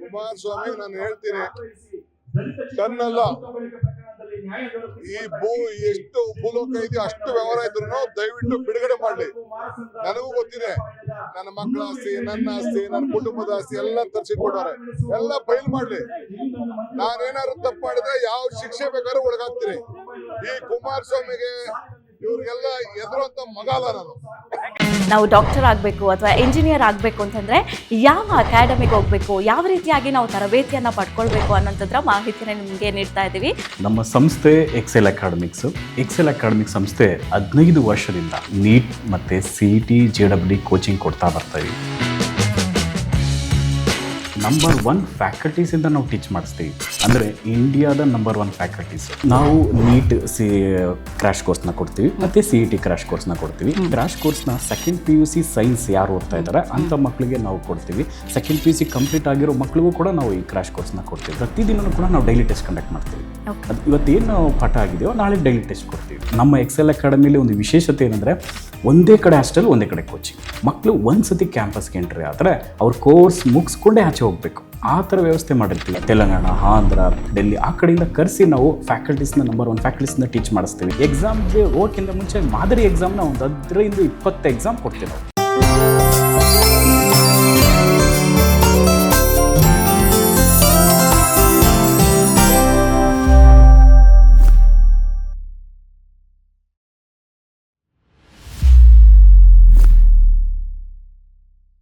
ಕುಮಾರಸ್ವಾಮಿ ನಾನು ಹೇಳ್ತೀನಿ, ತನ್ನಲ್ಲ ಈ ಎಷ್ಟು ಭೂಲೋಕ ಇದೆ ಅಷ್ಟು ವ್ಯವಹಾರ ಇದ್ರು ದಯವಿಟ್ಟು ಬಿಡುಗಡೆ ಮಾಡ್ಲಿ. ನನಗೂ ಗೊತ್ತಿದೆ, ನನ್ನ ಮಕ್ಕಳ ಆಸ್ತಿ, ನನ್ನ ಆಸ್ತಿ, ನನ್ನ ಕುಟುಂಬದ ಆಸ್ತಿ ಎಲ್ಲ ತರಿಸಿಕೊಡೋರೆ, ಎಲ್ಲ ಬಯಲು ಮಾಡ್ಲಿ. ನಾನೇನಾದ್ರು ತಪ್ಪು ಮಾಡಿದ್ರೆ ಯಾವ ಶಿಕ್ಷೆ ಬೇಕಾದ್ರೂ ಒಳಗಾಗ್ತೀನಿ. ಈ ಕುಮಾರಸ್ವಾಮಿಗೆ ಇವ್ರಿಗೆಲ್ಲ ಎದುರಂತ ಮಗ ಅಲ್ಲ ನಾನು. ನಾವು ಡಾಕ್ಟರ್ ಆಗಬೇಕು ಅಥವಾ ಇಂಜಿನಿಯರ್ ಆಗಬೇಕು ಅಂತಂದರೆ ಯಾವ ಅಕಾಡೆಮಿಗೆ ಹೋಗಬೇಕು, ಯಾವ ರೀತಿಯಾಗಿ ನಾವು ತರಬೇತಿಯನ್ನು ಪಡ್ಕೊಳ್ಬೇಕು ಅನ್ನೋಂಥದ್ರ ಮಾಹಿತಿನ ನಿಮಗೆ ನೀಡ್ತಾ ಇದ್ದೀವಿ. ನಮ್ಮ ಸಂಸ್ಥೆ ಎಕ್ಸೆಲ್ ಅಕಾಡೆಮಿಕ್ ಸಂಸ್ಥೆ 15 ವರ್ಷದಿಂದ ನೀಟ್ ಮತ್ತು CET JEE ಕೋಚಿಂಗ್ ಕೊಡ್ತಾ ಬರ್ತೀವಿ. ನಂಬರ್ 1 ಫ್ಯಾಕಲ್ಟೀಸಿಂದ ನಾವು ಟೀಚ್ ಮಾಡಿಸ್ತೀವಿ, ಅಂದರೆ ಇಂಡಿಯಾದ ನಂಬರ್ 1 ಫ್ಯಾಕಲ್ಟೀಸ್. ನಾವು ನೀಟ್ ಕ್ರ್ಯಾಶ್ ಕೋರ್ಸ್ನ ಕೊಡ್ತೀವಿ ಮತ್ತು CET ಕ್ರ್ಯಾಶ್ ಕೋರ್ಸ್ನ ಕೊಡ್ತೀವಿ. ಕ್ರ್ಯಾಶ್ ಕೋರ್ಸ್ನ ಸೆಕೆಂಡ್ PUC ಸೈನ್ಸ್ ಯಾರು ಓದ್ತಾ ಇದ್ದಾರೆ ಅಂಥ ಮಕ್ಕಳಿಗೆ ನಾವು ಕೊಡ್ತೀವಿ. ಸೆಕೆಂಡ್ PUC ಕಂಪ್ಲೀಟ್ ಆಗಿರೋ ಮಕ್ಕಳಿಗೂ ಕೂಡ ನಾವು ಈ ಕ್ರ್ಯಾಶ್ ಕೋರ್ಸ್ನ ಕೊಡ್ತೀವಿ. ಪ್ರತಿದಿನವೂ ಕೂಡ ನಾವು ಡೈಲಿ ಟೆಸ್ಟ್ ಕಂಡಕ್ಟ್ ಮಾಡ್ತೀವಿ. ಅದು ಇವತ್ತೇನು ನಾವು ಪಾಠ ಆಗಿದೆಯೋ ನಾಳೆ ಡೈಲಿ ಟೆಸ್ಟ್ ಕೊಡ್ತೀವಿ. ನಮ್ಮ ಎಕ್ಸೆಲ್ ಅಕಾಡೆಮಿಲಿ ಒಂದು ವಿಶೇಷತೆ ಏನಂದರೆ ಒಂದೇ ಕಡೆ ಹಾಸ್ಟೆಲ್, ಒಂದೇ ಕಡೆ ಕೋಚಿಂಗ್. ಮಕ್ಕಳು ಒಂದ್ಸತಿ ಕ್ಯಾಂಪಸ್ಗೆ ಎಂಟ್ರಿ ಆದರೆ ಅವ್ರ ಕೋರ್ಸ್ ಮುಗಿಸ್ಕೊಂಡೇ ಆಚೆ ಹೋಗಬೇಕು, ಆ ಥರ ವ್ಯವಸ್ಥೆ ಮಾಡಿರ್ತೀವಿ. ತೆಲಂಗಾಣ, ಆಂಧ್ರ, ಡೆಲ್ಲಿ ಆ ಕಡೆಯಿಂದ ಕರೆಸಿ ನಾವು ಫ್ಯಾಕಲ್ಟೀಸ್ನ ನಂಬರ್ 1 ಫ್ಯಾಕಲ್ಟೀಸ್ನ ಟೀಚ್ ಮಾಡಿಸ್ತೀವಿ. ಎಕ್ಸಾಮ್ಗೆ ಹೋಗೋಕ್ಕಿಂತ ಮುಂಚೆ ಮಾದರಿ ಎಕ್ಸಾಮ್ನ ಒಂದು 15-20 ಎಕ್ಸಾಮ್ ಕೊಡ್ತೀವಿ ನಾವು.